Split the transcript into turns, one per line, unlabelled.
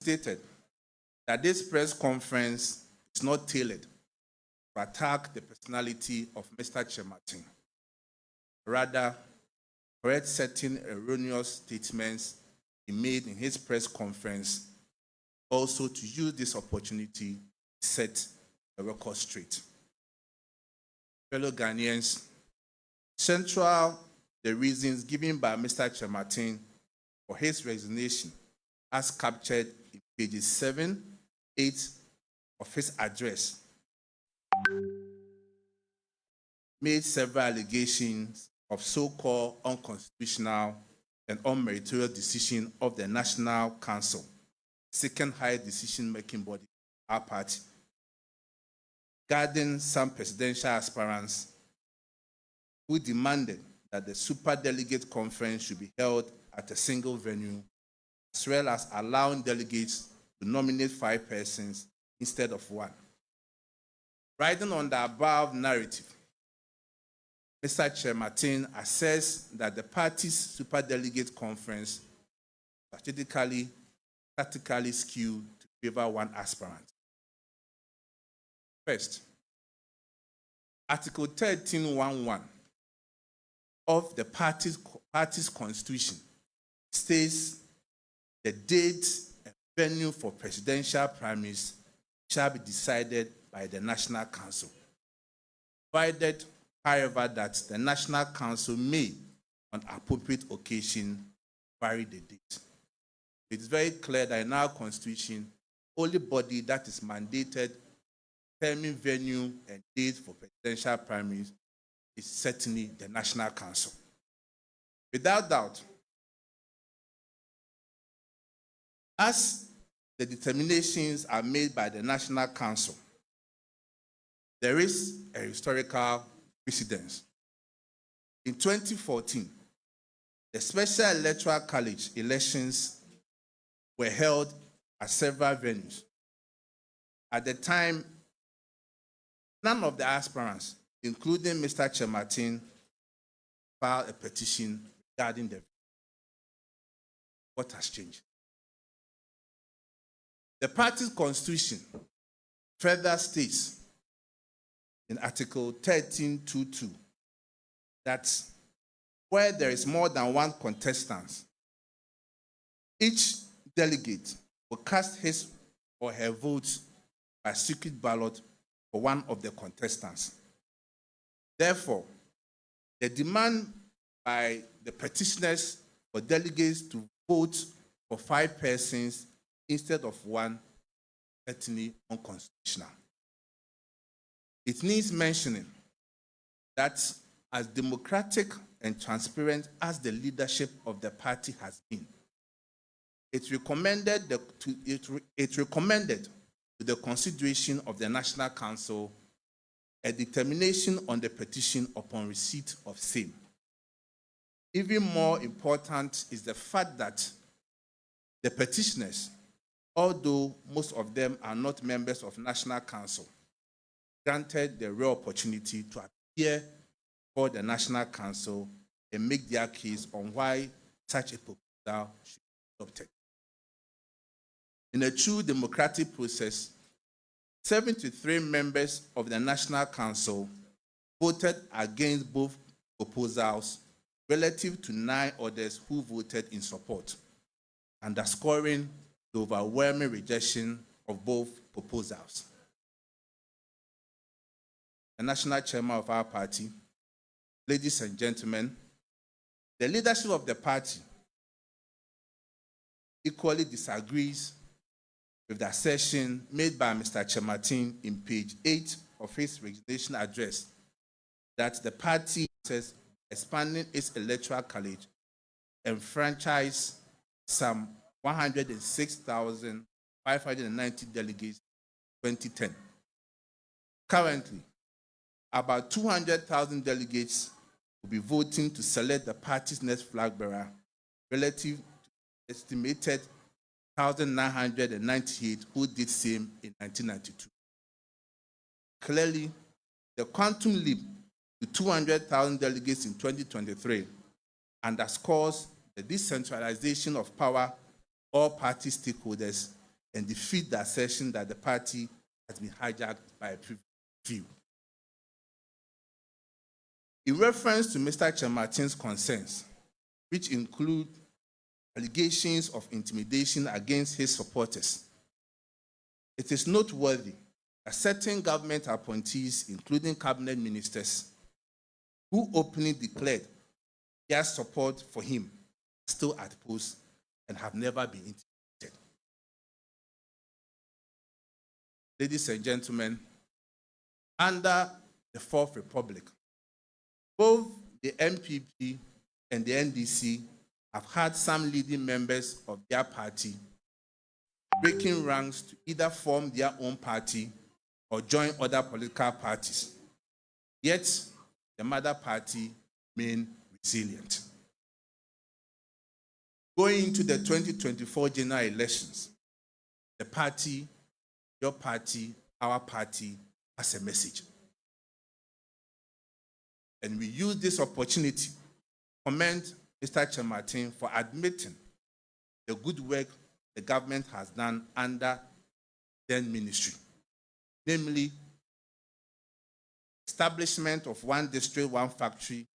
stated that this press conference is not tailored to attack the personality of Mr. Chematin. Rather, correct certain erroneous statements he made in his press conference, also to use this opportunity to set the record straight. Fellow Ghanaians, central the reasons given by Mr. Chematin for his resignation as captured in pages 7, 8 of his address made several allegations of so-called unconstitutional and unmeritorious decision of the National Council, second highest decision-making body of our party, regarding some presidential aspirants who demanded that the superdelegate conference should be held at a single venue, as well as allowing delegates to nominate 5 persons instead of 1. Riding on the above narrative, Mr. Chematin assessed that the party's superdelegate conference strategically, tactically skewed to favor 1 aspirant. First, Article 13.1.1 of the party's constitution states the date and venue for presidential primaries shall be decided by the National Council, provided, however, that the National Council may, on appropriate occasion, vary the date. It is very clear that in our constitution, only body that is mandated determine venue and date for presidential primaries is certainly the National Council. Without doubt, as the determinations are made by the National Council, there is a historical precedence. In 2014, the Special Electoral College elections were held at several venues. At the time, none of the aspirants, including Mr. Chematin, filed a petition regarding the venue. What has changed? The party's constitution further states in Article 13.2.2 that where there is more than 1 contestant, each delegate will cast his or her votes by secret ballot for 1 of the contestants. Therefore, the demand by the petitioners for delegates to vote for 5 persons instead of 1 is certainly unconstitutional. It needs mentioning that as democratic and transparent as the leadership of the party has been, it recommended to the consideration of the National Council a determination on the petition upon receipt of same. Even more important is the fact that the petitioners, although most of them are not members of National Council, granted the rare opportunity to appear for the National Council and make their case on why such a proposal should be adopted. In a true democratic process, 73 members of the National Council voted against both proposals relative to 9 others who voted in support, underscoring the overwhelming rejection of both proposals. The national chairman of our party, ladies and gentlemen, the leadership of the party equally disagrees with the assertion made by Mr. Chematin in page 8 of his resignation address that the party says expanding its electoral college enfranchised some 106,590 delegates in 2010. Currently, about 200,000 delegates will be voting to select the party's next flag bearer relative to estimated 1,998 who did same in 1992. Clearly, the quantum leap to 200,000 delegates in 2023 underscores the decentralization of power all party stakeholders and defeat the assertion that the party has been hijacked by a privileged few. In reference to Mr. Chemartin's concerns, which include allegations of intimidation against his supporters, it is noteworthy that certain government appointees, including cabinet ministers, who openly declared their support for him, are still at post and have never been intimidated. Ladies and gentlemen, under the Fourth Republic, both the NPP and the NDC have had some leading members of their party breaking ranks to either form their own party or join other political parties. Yet, the mother party remained resilient. Going into the 2024 general elections, the party, your party, our party, has a message. And we use this opportunity to commend Mr. Chemartin for admitting the good work the government has done under then ministry, namely establishment of one district, one factory